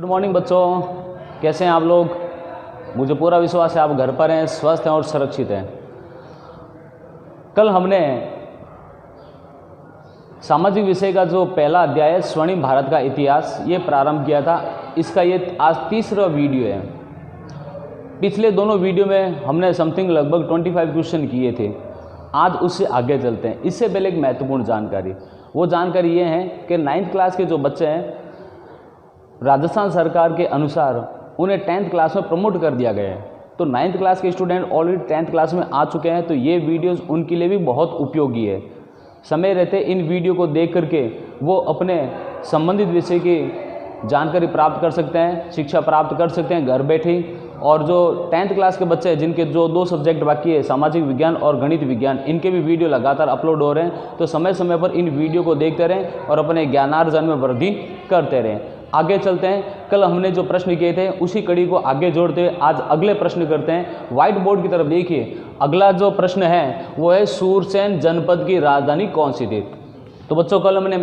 Good morning बच्चों, कैसे हैं आप लोग। मुझे पूरा विश्वास है आप घर पर हैं, स्वस्थ हैं और सुरक्षित हैं। कल हमने सामाजिक विषय का जो पहला अध्याय है स्वर्णिम भारत का इतिहास ये प्रारंभ किया था। इसका ये आज तीसरा वीडियो है। पिछले दोनों वीडियो में हमने समथिंग लगभग 25 क्वेश्चन किए थे। आज उससे आगे चलते हैं। इससे पहले एक महत्वपूर्ण जानकारी, वो जानकारी ये है कि 9th क्लास के जो बच्चे हैं राजस्थान सरकार के अनुसार उन्हें 10th क्लास में प्रमोट कर दिया गया है। तो 9th क्लास के स्टूडेंट ऑलरेडी 10th क्लास में आ चुके हैं, तो ये वीडियोस उनके लिए भी बहुत उपयोगी है। समय रहते इन वीडियो को देख करके वो अपने संबंधित विषय की जानकारी प्राप्त कर सकते हैं, शिक्षा प्राप्त कर सकते हैं घर बैठे। और जो 10th क्लास के बच्चे हैं जिनके जो 2 सब्जेक्ट बाकी है, सामाजिक विज्ञान और गणित विज्ञान, इनके भी वीडियो लगातार अपलोड हो रहे हैं। तो समय समय पर इन वीडियो को देखते रहें और अपने ज्ञानार्जन में वृद्धि करते रहें। आगे चलते हैं। कल हमने जो प्रश्न किए थे उसी कड़ी को आगे जोड़ते हुए आज अगले प्रश्न करते हैं। व्हाइट बोर्ड की तरफ देखिए। अगला जो प्रश्न है वो है सूरसेन जनपद की राजधानी कौन सी थी। तो बच्चों कल हमने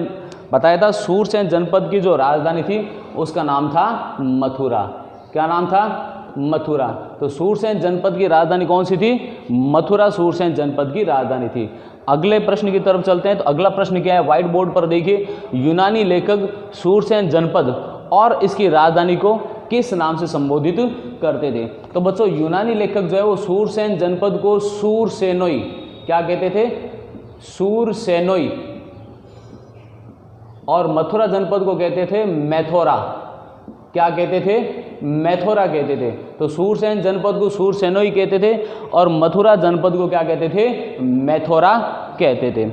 बताया था सूरसेन जनपद की जो राजधानी थी उसका नाम था मथुरा। क्या नाम था? मथुरा। तो सूरसेन जनपद की राजधानी कौन सी थी? मथुरा सूरसेन जनपद की राजधानी थी। अगले प्रश्न की तरफ चलते हैं। तो अगला प्रश्न क्या है? व्हाइट बोर्ड पर देखिए। यूनानी लेखक सूरसेन जनपद और इसकी राजधानी को किस नाम से संबोधित करते थे? तो बच्चों यूनानी लेखक जो है वो सूरसेन जनपद को सूरसेनोई क्या कहते थे? सूरसेनोई। और मथुरा जनपद को कहते थे मैथोरा। क्या कहते थे? मैथोरा कहते थे। तो सूरसेन जनपद को सूरसेनोई कहते थे और मथुरा जनपद को क्या कहते थे? मैथोरा कहते थे।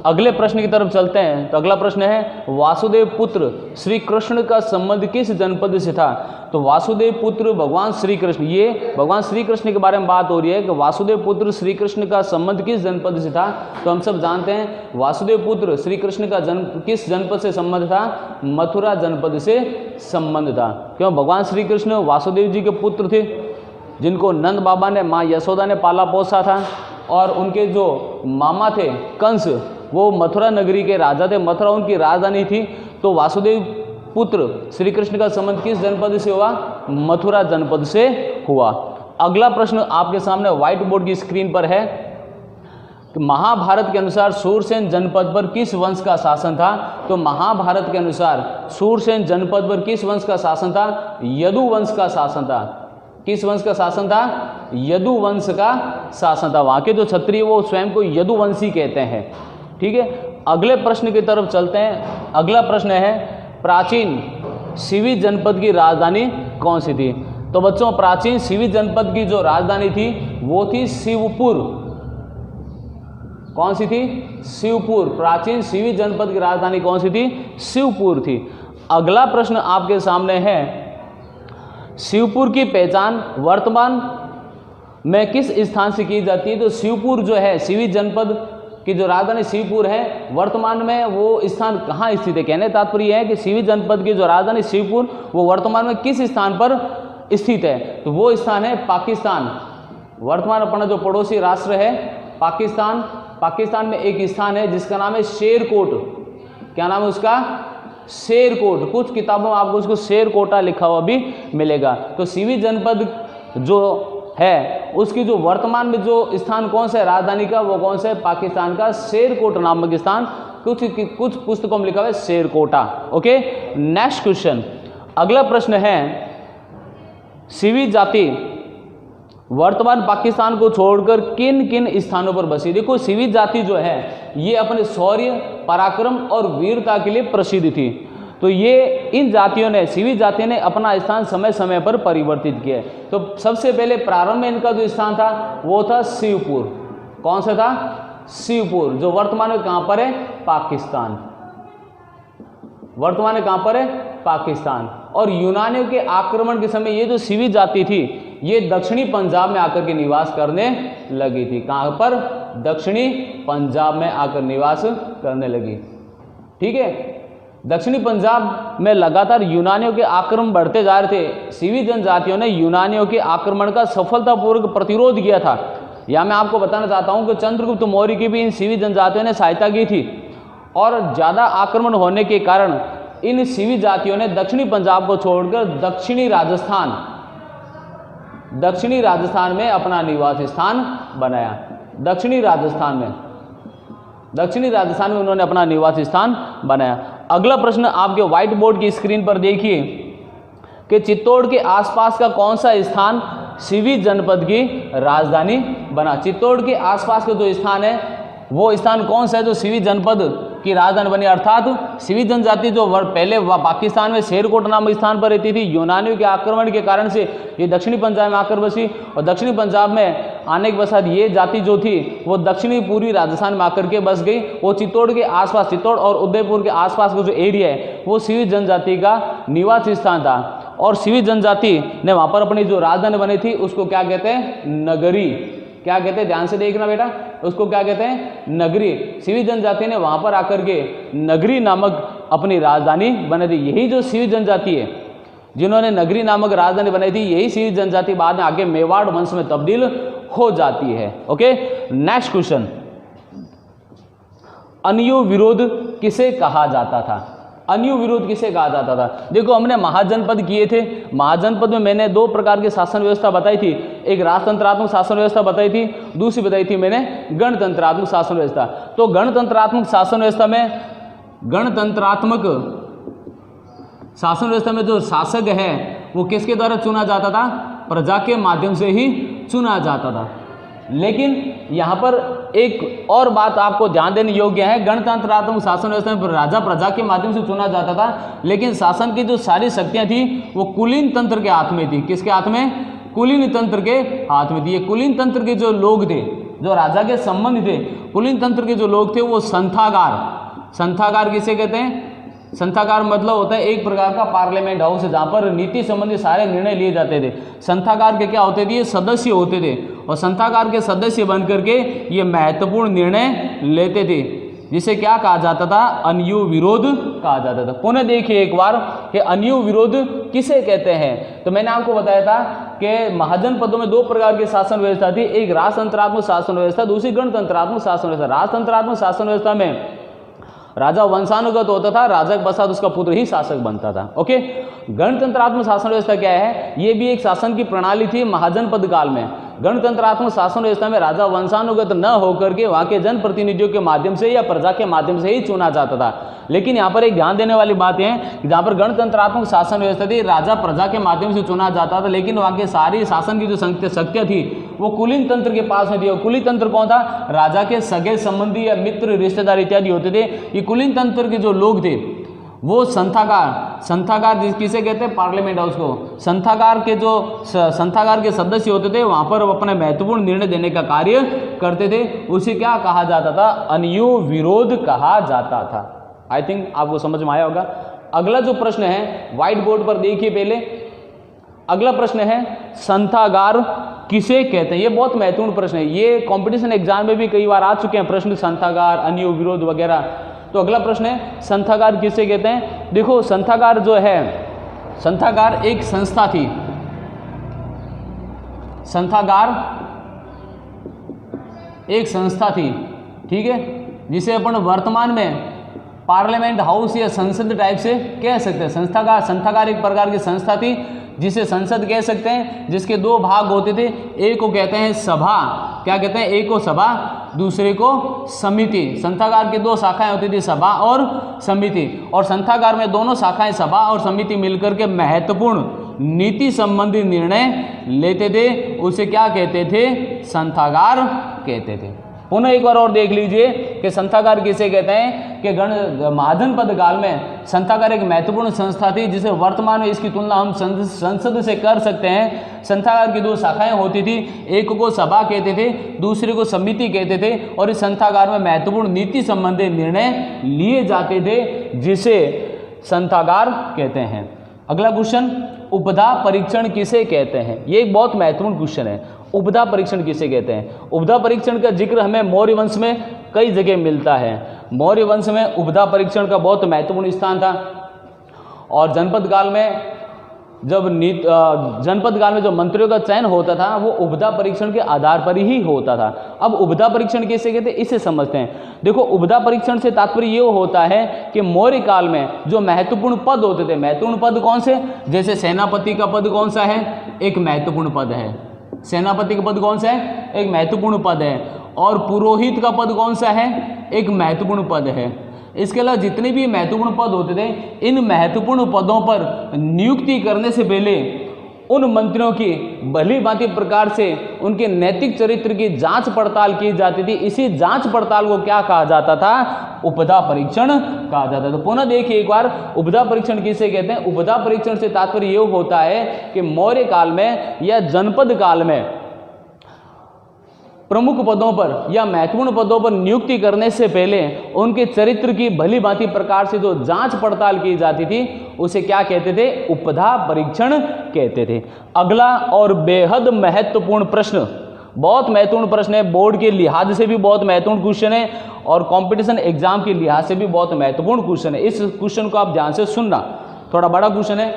अगले प्रश्न की तरफ चलते हैं। तो अगला प्रश्न है वासुदेव पुत्र श्री कृष्ण का संबंध किस जनपद से था? तो वासुदेव पुत्र भगवान श्री कृष्ण, ये भगवान श्री कृष्ण के बारे में बात हो रही है कि वासुदेव पुत्र श्री कृष्ण का संबंध किस जनपद से था। तो हम सब जानते हैं वासुदेव पुत्र श्री कृष्ण का जन्म किस जनपद से संबंध था? मथुरा जनपद से संबंध था। क्यों? भगवान श्री कृष्ण वासुदेव जी के पुत्र थे जिनको नंद बाबा ने, माँ यशोदा ने पाला पोसा था। और उनके जो मामा थे कंस, वो मथुरा नगरी के राजा थे, मथुरा उनकी राजधानी थी। तो वासुदेव पुत्र श्री कृष्ण का संबंध किस जनपद से हुआ? मथुरा जनपद से हुआ। अगला प्रश्न आपके सामने व्हाइट बोर्ड की स्क्रीन पर है कि महाभारत के अनुसार सूरसेन जनपद पर किस वंश का शासन था? तो महाभारत के अनुसार सूरसेन जनपद पर किस वंश का शासन था? यदु वंश का शासन था। किस वंश का शासन था? यदु वंश का शासन था। वहाँ के जो क्षत्रिय वो स्वयं को यदुवंशी कहते हैं। ठीक है, अगले प्रश्न की तरफ चलते हैं। अगला प्रश्न है प्राचीन सिवी जनपद की राजधानी कौन सी थी? तो बच्चों प्राचीन सिवी जनपद की जो राजधानी थी वो थी शिवपुर। कौन सी थी? शिवपुर। प्राचीन सिवी जनपद की राजधानी कौन सी थी? शिवपुर थी। अगला प्रश्न आपके सामने है शिवपुर की पहचान वर्तमान में किस स्थान से की जाती है? तो शिवपुर जो है सिवी जनपद की जो राजधानी शिवपुर है, वर्तमान में वो स्थान कहाँ स्थित है? कहने तात्पर्य है कि सिवी जनपद की जो राजधानी शिवपुर वो वर्तमान में किस स्थान पर स्थित है? तो वो स्थान है पाकिस्तान। वर्तमान अपना जो पड़ोसी राष्ट्र है पाकिस्तान, पाकिस्तान में एक स्थान है जिसका नाम है शेरकोट। क्या नाम है उसका? शेरकोट। कुछ किताबों में आपको उसको शेरकोटा लिखा हुआ भी मिलेगा। तो सिवी जनपद जो है उसकी जो वर्तमान में जो स्थान कौन सा है राजधानी का, वो कौन सा है? पाकिस्तान का शेरकोट नामक स्थान। कुछ पुस्तकों में लिखा हुआ है शेरकोटा। Okay, next question. अगला प्रश्न है सिवी जाति वर्तमान पाकिस्तान को छोड़कर किन किन स्थानों पर बसी? देखो सिवी जाति जो है ये अपने शौर्य, पराक्रम और वीरता के लिए प्रसिद्ध थी। तो ये इन जातियों ने, सिवी जाति ने अपना स्थान समय समय पर परिवर्तित किया। तो सबसे पहले प्रारंभ में इनका जो स्थान था वो था शिवपुर। कौन सा था? शिवपुर, जो वर्तमान में कहाँ पर है? पाकिस्तान। वर्तमान में कहाँ पर है? पाकिस्तान। और यूनानियों के आक्रमण के समय ये जो सिवी जाति थी ये दक्षिणी पंजाब में आकर के निवास करने लगी थी। कहाँ पर? दक्षिणी पंजाब में आकर निवास करने लगी। ठीक है, दक्षिणी पंजाब में लगातार यूनानियों के आक्रमण बढ़ते जा रहे थे। सिवी जनजातियों ने यूनानियों के आक्रमण का सफलतापूर्वक प्रतिरोध किया था। यहाँ मैं आपको बताना चाहता हूँ कि चंद्रगुप्त मौर्य की भी इन सिवी जनजातियों ने सहायता की थी। और ज़्यादा आक्रमण होने के कारण इन सीवी जातियों ने दक्षिणी पंजाब को छोड़कर दक्षिणी राजस्थान में अपना निवास स्थान बनाया। दक्षिणी राजस्थान में उन्होंने अपना निवास स्थान बनाया। अगला प्रश्न आपके व्हाइट बोर्ड की स्क्रीन पर देखिए कि चित्तौड़ के आसपास का कौन सा स्थान सीवी जनपद की राजधानी बना। चित्तौड़ के आसपास का जो स्थान है वो स्थान कौन सा है जो सीवी जनपद की राजधानी बनी, अर्थात सीवी जनजाति जो पहले पाकिस्तान में शेरकोट नामक स्थान पर रहती थी, यूनानियों के आक्रमण के कारण से ये दक्षिणी पंजाब में आकर बसी और दक्षिणी पंजाब में आने के पश्चात ये जाति जो थी वो दक्षिणी पूर्वी राजस्थान में आकर के बस गई। वो चित्तौड़ के आसपास, चित्तौड़ और उदयपुर के आसपास का जो एरिया है वो सीवी जनजाति का निवास स्थान था और सीवी जनजाति ने वहाँ पर अपनी जो राजधानी बनी थी उसको क्या कहते हैं, नगरी। क्या कहते हैं, ध्यान से देखना बेटा, उसको क्या कहते हैं, नगरी। सीवी जनजाति ने वहाँ पर आकर के नगरी नामक अपनी राजधानी बनाई थी। यही जो सीवी जनजाति है जिन्होंने नगरी नामक राजधानी बनाई थी, यही सीवी जनजाति बाद में आगे मेवाड़ वंश में तब्दील हो जाती है। ओके, नेक्स्ट क्वेश्चन, अन्यू विरोध किसे कहा जाता था? अन्यू विरोध किसे कहा जाता था? देखो हमने महाजनपद किए थे, महाजनपद में मैंने दो प्रकार की शासन व्यवस्था बताई थी, एक राजतंत्रात्मक शासन व्यवस्था बताई थी, दूसरी बताई थी मैंने गणतंत्रात्मक शासन व्यवस्था। तो गणतंत्रात्मक शासन व्यवस्था में जो शासक है वो किसके द्वारा चुना जाता था? प्रजा के माध्यम से ही चुना जाता था। लेकिन यहाँ पर एक और बात आपको ध्यान देने योग्य है, गणतंत्रात्मक शासन व्यवस्था में राजा प्रजा के माध्यम से चुना जाता था, लेकिन शासन की जो सारी शक्तियाँ थी वो कुलीन तंत्र के हाथ में थी। किसके हाथ में? कुलीन तंत्र के हाथ में थी। ये कुलीन तंत्र के जो लोग थे, जो राजा के संबंधी थे, कुलीन तंत्र के जो लोग थे वो संथागार किसे कहते हैं? संथागार मतलब होता है एक प्रकार का पार्लियामेंट हाउस जहाँ पर नीति संबंधी सारे निर्णय लिए जाते थे। संथागार के क्या होते थे? ये सदस्य होते थे और संथागार के सदस्य बन करके ये महत्वपूर्ण निर्णय लेते थे, जिसे क्या कहा जाता था? अन्यू विरोध कहा जाता था। पुनः देखिए एक बार कि अन्यू विरोध किसे कहते हैं। तो मैंने आपको बताया था कि महाजनपदों में दो प्रकार की शासन व्यवस्था थी, एक राजतंत्रात्मक शासन व्यवस्था, दूसरी गणतंत्रात्मक शासन व्यवस्था। राजतंत्रात्मक शासन व्यवस्था में राजा वंशानुगत होता था, राजा के पश्चात उसका पुत्र ही शासक बनता था। ओके, गणतंत्रात्मक शासन व्यवस्था क्या है? ये भी एक शासन की प्रणाली थी महाजनपद काल में। गणतंत्रात्मक शासन व्यवस्था में राजा वंशानुगत न होकर के वहाँ के जनप्रतिनिधियों के माध्यम से या प्रजा के माध्यम से ही चुना जाता था। लेकिन यहाँ पर एक ध्यान देने वाली बात है कि जहाँ पर गणतंत्रात्मक शासन व्यवस्था थी, राजा प्रजा के माध्यम से चुना जाता था, लेकिन वहाँ के सारी शासन की जो शक्तियाँ थी वो कुलीन तंत्र के पास में थी। और कुलीन तंत्र कौन था? राजा के सगे संबंधी या मित्र रिश्तेदार इत्यादि होते थे। ये कुलीन तंत्र के जो लोग थे वो संथागार किसे कहते हैं? पार्लियामेंट हाउस को। संथागार के सदस्य होते थे, वहाँ पर अपने महत्वपूर्ण निर्णय देने का कार्य करते थे। उसे क्या कहा जाता था? अन्यू विरोध कहा जाता था। आई थिंक आपको समझ में आया होगा। अगला जो प्रश्न है व्हाइट बोर्ड पर देखिए पहले। अगला प्रश्न है संथागार किसे कहते हैं? ये बहुत महत्वपूर्ण प्रश्न है, ये कंपटीशन एग्जाम में भी कई बार आ चुके हैं प्रश्न, संथागार, अन्यू विरोध वगैरह। तो अगला प्रश्न है संथागार किसे कहते हैं? देखो संथागार जो है, संथागार एक संस्था थी। संथागार एक संस्था थी, ठीक है, जिसे अपन वर्तमान में पार्लियामेंट हाउस या संसद टाइप से कह सकते हैं। संथागार एक प्रकार की संस्था थी जिसे संसद कह सकते हैं, जिसके दो भाग होते थे। एक को कहते हैं सभा, क्या कहते हैं? एक को सभा, दूसरे को समिति। संथागार की दो शाखाएं होती थी, सभा और समिति। और संथागार में दोनों शाखाएं सभा और समिति मिलकर के महत्वपूर्ण नीति संबंधी निर्णय लेते थे। उसे क्या कहते थे? संथागार कहते थे। पुनः एक बार और देख लीजिए कि संथागार किसे कहते हैं कि महाजनपद काल में संथागार एक महत्वपूर्ण संस्था थी, जिसे वर्तमान में इसकी तुलना हम संसद से कर सकते हैं। संथागार की दो शाखाएं होती थी, एक को सभा कहते थे, दूसरे को समिति कहते थे, और इस संथागार में महत्वपूर्ण नीति संबंधी निर्णय लिए जाते थे, जिसे संथागार कहते हैं। अगला क्वेश्चन, उपधा परीक्षण किसे कहते हैं? ये एक बहुत महत्वपूर्ण क्वेश्चन है। उपधा परीक्षण किसे कहते हैं? उपधा परीक्षण का जिक्र हमें मौर्य वंश में कई जगह मिलता है। मौर्य वंश में उपधा परीक्षण का बहुत महत्वपूर्ण स्थान था। और जनपद काल में जब जनपद काल में जो मंत्रियों का चयन होता था वो उपधा परीक्षण के आधार पर ही होता था। अब उपधा परीक्षण कैसे कहते हैं इसे समझते हैं। देखो, उपधा परीक्षण से तात्पर्य ये होता है कि मौर्य काल में जो महत्वपूर्ण पद होते थे, महत्वपूर्ण पद कौन से, जैसे सेनापति का पद कौन सा है, एक महत्वपूर्ण पद है। सेनापति का पद कौन सा है, एक महत्वपूर्ण पद है। और पुरोहित का पद कौन सा है, एक महत्वपूर्ण पद है। इसके अलावा जितने भी महत्वपूर्ण पद होते थे, इन महत्वपूर्ण पदों पर नियुक्ति करने से पहले उन मंत्रियों की भली भांति प्रकार से उनके नैतिक चरित्र की जांच पड़ताल की जाती थी। इसी जांच पड़ताल को क्या कहा जाता था, उपधा परीक्षण कहा जाता था। तो पुनः देखिए एक बार, उपधा परीक्षण किसे कहते हैं। उपधा परीक्षण से तात्पर्य ये होता है कि मौर्य काल में या जनपद काल में प्रमुख पदों पर या महत्वपूर्ण पदों पर नियुक्ति करने से पहले उनके चरित्र की भली भांति प्रकार से जो जांच पड़ताल की जाती थी उसे क्या कहते थे, उपधा परीक्षण कहते थे। अगला और बेहद महत्वपूर्ण प्रश्न, बहुत महत्वपूर्ण प्रश्न है, बोर्ड के लिहाज से भी बहुत महत्वपूर्ण क्वेश्चन है और कंपटीशन एग्जाम के लिहाज से भी बहुत महत्वपूर्ण क्वेश्चन है। इस क्वेश्चन को आप ध्यान से सुनना, थोड़ा बड़ा क्वेश्चन है।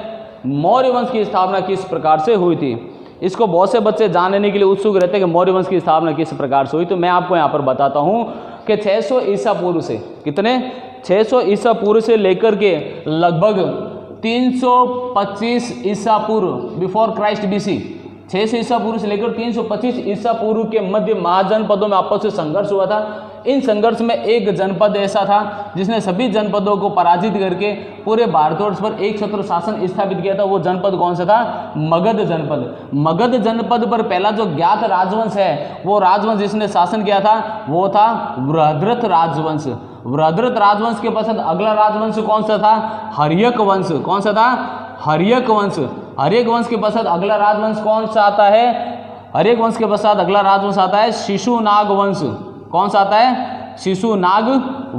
मौर्य वंश की स्थापना किस प्रकार से हुई थी। इसको बहुत से बच्चे जानने के लिए उत्सुक रहते हैं कि मौर्य वंश की स्थापना किस प्रकार से हुई। तो मैं आपको यहाँ पर बताता हूँ कि 600 ईसा पूर्व से, कितने, 600 ईसा पूर्व से लेकर के लगभग 325 ईसा पूर्व, बिफोर क्राइस्ट बीसी, 600 ईसा पूर्व से लेकर 325 ईसा पूर्व के मध्य महाजनपदों में आपस में संघर्ष हुआ था। इन संघर्ष में एक जनपद ऐसा था जिसने सभी जनपदों को पराजित करके पूरे भारतवर्ष पर एक छत्र शासन स्थापित किया था। वो जनपद कौन सा था, मगध जनपद। मगध जनपद पर पहला जो ज्ञात राजवंश है, वो राजवंश जिसने शासन किया था वो था बृहद्रथ राजवंश। बृहद्रथ राजवंश के पश्चात अगला राजवंश कौन सा था, हर्यक वंश। कौन सा था, हर्यक वंश। हर्यक वंश के पश्चात अगला राजवंश कौन सा आता है, हर्यक वंश के पश्चात अगला राजवंश आता है शिशुनाग वंश। कौन सा आता है, शिशुनाग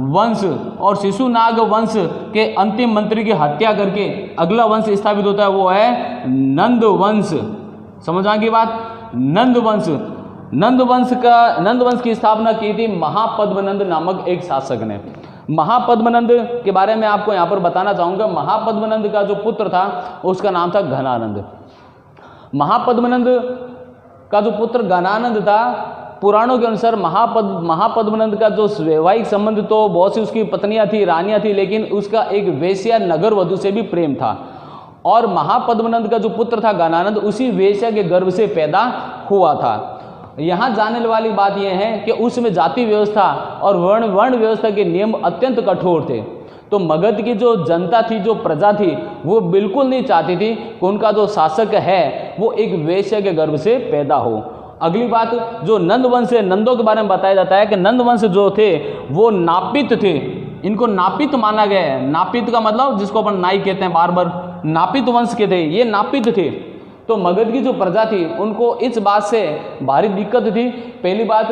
वंश। और शिशुनाग वंश के अंतिम मंत्री की हत्या करके अगला वंश स्थापित होता है, वो है नंद वंश। समझ आ गई बात, नंद वंश। नंद वंश की स्थापना की थी महापद्मनंद नामक एक शासक ने। महापद्मनंद के बारे में आपको यहाँ पर बताना चाहूँगा। महापद्मनंद का जो पुत्र था उसका नाम था घनानंद। महापद्मनंद का जो पुत्र घनानंद था, पुराणों के अनुसार महापद्मनंद का जो वैवाहिक संबंध तो बहुत सी उसकी पत्नियां थी, रानियां थी, लेकिन उसका एक वेश्या नगर वधु से भी प्रेम था। और महापद्मनंद का जो पुत्र था घनानंद, उसी वेश्या के गर्भ से पैदा हुआ था। यहाँ जानने वाली बात यह है कि उसमें जाति व्यवस्था और वर्ण व्यवस्था के नियम अत्यंत कठोर थे। तो मगध की जो जनता थी, जो प्रजा थी, वो बिल्कुल नहीं चाहती थी कि उनका जो शासक है वो एक वेश्या के गर्भ से पैदा हो। अगली बात, जो नंद वंश है, नंदों के बारे में बताया जाता है कि नंद वंश जो थे वो नापित थे। इनको नापित माना गया है। नापित का मतलब जिसको अपन नाई कहते हैं बार बार, नापित वंश के थे, ये नापित थे। तो मगध की जो प्रजा थी उनको इस बात से भारी दिक्कत थी। पहली बात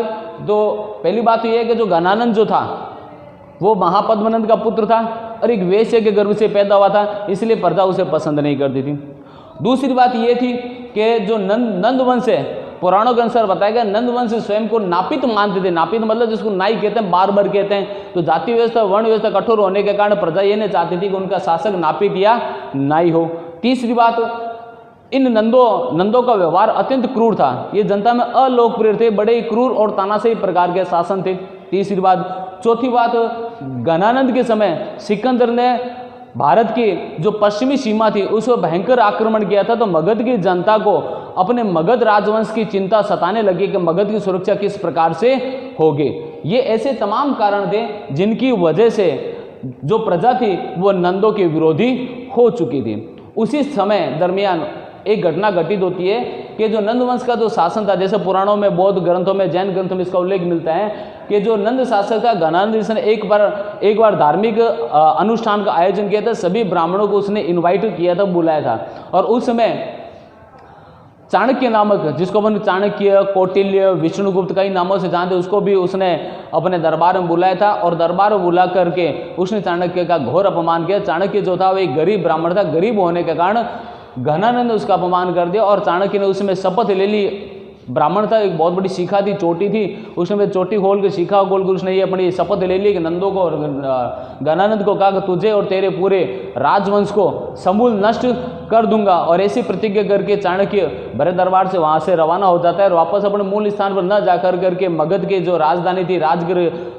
तो ये है कि जो घनानंद जो था वो महापद्मनंद का पुत्र था और एक वेश्या के गर्भ से पैदा हुआ था, इसलिए प्रजा उसे पसंद नहीं करती थी। दूसरी बात ये थी कि जो नंद वंश है, पुराणों के अनुसार बताया गया, नंद वंश स्वयं को नापित मानते थे। नापित मतलब जिसको नाई कहते हैं, बार कहते हैं। तो जाति व्यवस्था वर्ण व्यवस्था कठोर होने के कारण प्रजा ये नहीं चाहती थी कि उनका शासक नापित या नाई हो। तीसरी बात, इन नंदों का व्यवहार अत्यंत क्रूर था। ये जनता में अलोकप्रिय थे, बड़े ही क्रूर और तानाशाही प्रकार के शासन थे। तीसरी बात। चौथी बात, घनानंद के समय सिकंदर ने भारत की जो पश्चिमी सीमा थी उस पर भयंकर आक्रमण किया था। तो मगध की जनता को अपने मगध राजवंश की चिंता सताने लगी कि मगध की सुरक्षा किस प्रकार से होगी। ये ऐसे तमाम कारण थे जिनकी वजह से जो प्रजा थी वो नंदों के विरोधी हो चुकी थी। उसी समय दरमियान एक घटना घटित होती है कि जो नंद वंश का जो शासन था, जैसे पुराणों में, बौद्ध ग्रंथों में, जैन ग्रंथों में इसका उल्लेख मिलता है कि जो नंद शासक था घनानंद, इसने एक बार धार्मिक अनुष्ठान का आयोजन किया था। सभी ब्राह्मणों को उसने इनवाइट किया था, बुलाया था। और उस समय चाणक्य नामक, जिसको अपन चाणक्य, कौटिल्य, विष्णुगुप्त कई नामों से जानते, उसको भी उसने अपने दरबार में बुलाया था। और दरबार में बुला करके उसने चाणक्य का घोर अपमान किया। चाणक्य जो था वो एक गरीब ब्राह्मण था, गरीब होने के कारण घनानंद ने उसका अपमान कर दिया और चाणक्य ने उसमें शपथ ले ली। ब्राह्मण था, एक बहुत बड़ी शिखा थी, चोटी थी, उसमें चोटी खोल के, शिखा खोल कर उसने ये अपनी शपथ ले ली कि नंदों को और घनानंद को कहा कि तुझे और तेरे पूरे राजवंश को समूल नष्ट कर दूंगा। और ऐसी प्रतिज्ञा करके चाणक्य भरत दरबार से वहाँ से रवाना हो जाता है और वापस अपने मूल स्थान पर न जाकर करके मगध के जो राजधानी थी राजगिर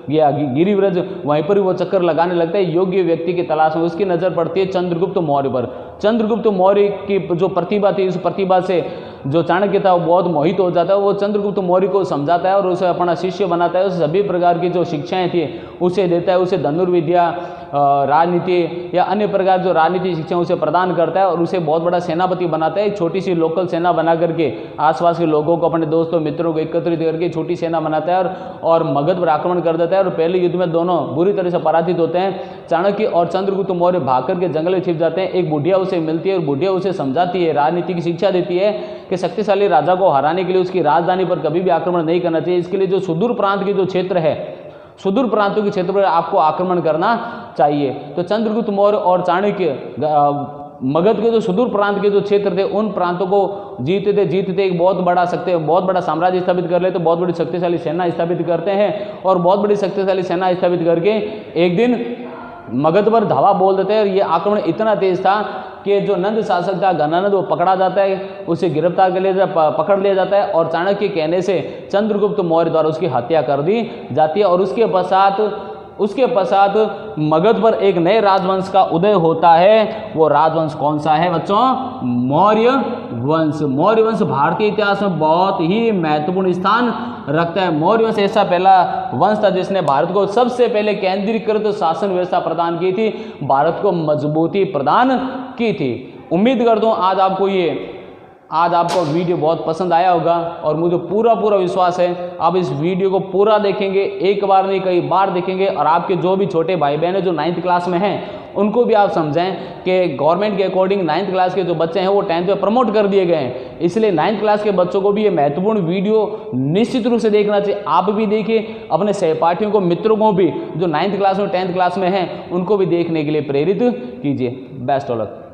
या गिरिव्रज, वहीं पर ही वो चक्कर लगाने लगता है योग्य व्यक्ति की तलाश में। उसकी नज़र पड़ती है चंद्रगुप्त मौर्य पर। चंद्रगुप्त मौर्य की जो प्रतिभा थी, उस प्रतिभा से जो चाणक्य था वो बहुत मोहित हो जाता है। वो चंद्रगुप्त मौर्य को समझाता है और उसे अपना शिष्य बनाता है। उसे सभी प्रकार की जो शिक्षाएं थी उसे देता है। उसे धनुर्विद्या, राजनीति या अन्य प्रकार जो राजनीति शिक्षा उसे प्रदान करता है और उसे बहुत बड़ा सेनापति बनाता है। एक छोटी सी लोकल सेना बना करके आसपास के लोगों को, अपने दोस्तों मित्रों को एकत्रित करके छोटी सेना बनाता है और मगध पर आक्रमण कर देता है। और पहले युद्ध में दोनों बुरी तरह से पराजित होते हैं। चाणक्य और चंद्रगुप्त मौर्य भाग करके जंगल में छिप जाते हैं। एक बुढ़िया उसे मिलती है और बुढ़िया उसे समझाती है, राजनीति की शिक्षा देती है कि शक्तिशाली राजा को हराने के लिए उसकी राजधानी पर कभी भी आक्रमण नहीं करना चाहिए। इसके लिए जो सुदूर प्रांत के जो क्षेत्र है, सुदूर प्रांतों के क्षेत्र पर आपको आक्रमण करना चाहिए। तो चंद्रगुप्त मौर्य और चाणक्य मगध के जो सुदूर प्रांत के जो क्षेत्र थे उन प्रांतों को जीतते एक बहुत बड़ा साम्राज्य स्थापित कर लेते, बहुत बड़ी शक्तिशाली सेना स्थापित करते हैं और बहुत बड़ी शक्तिशाली सेना स्थापित करके एक दिन मगध पर धावा बोल देते हैं। और ये आक्रमण इतना तेज था कि जो नंद शासक था घनानंद, वो पकड़ा जाता है, उसे गिरफ्तार कर लिया पकड़ लिया जाता है और चाणक्य के कहने से चंद्रगुप्त मौर्य द्वारा उसकी हत्या कर दी जाती है। और उसके पश्चात मगध पर एक नए राजवंश का उदय होता है। वो राजवंश कौन सा है बच्चों? मौर्य वंश। मौर्य वंश भारतीय इतिहास में बहुत ही महत्वपूर्ण स्थान रखता है। मौर्य वंश ऐसा पहला वंश था जिसने भारत को सबसे पहले केंद्रीकृत शासन व्यवस्था प्रदान की थी, भारत को मजबूती प्रदान की थी। उम्मीद करता हूँ आज आपको वीडियो बहुत पसंद आया होगा और मुझे पूरा विश्वास है आप इस वीडियो को पूरा देखेंगे, एक बार नहीं कई बार देखेंगे। और आपके जो भी छोटे भाई बहन हैं जो 9th क्लास में हैं उनको भी आप समझाएं कि गवर्नमेंट के अकॉर्डिंग 9th क्लास के जो बच्चे हैं वो 10th में प्रमोट कर दिए गए हैं। इसलिए 9th क्लास के बच्चों को भी ये महत्वपूर्ण वीडियो निश्चित रूप से देखना चाहिए। आप भी देखिए, अपने सहपाठियों को, मित्रों को भी जो 9th क्लास में 10th क्लास में हैं उनको भी देखने के लिए प्रेरित कीजिए। Best of luck.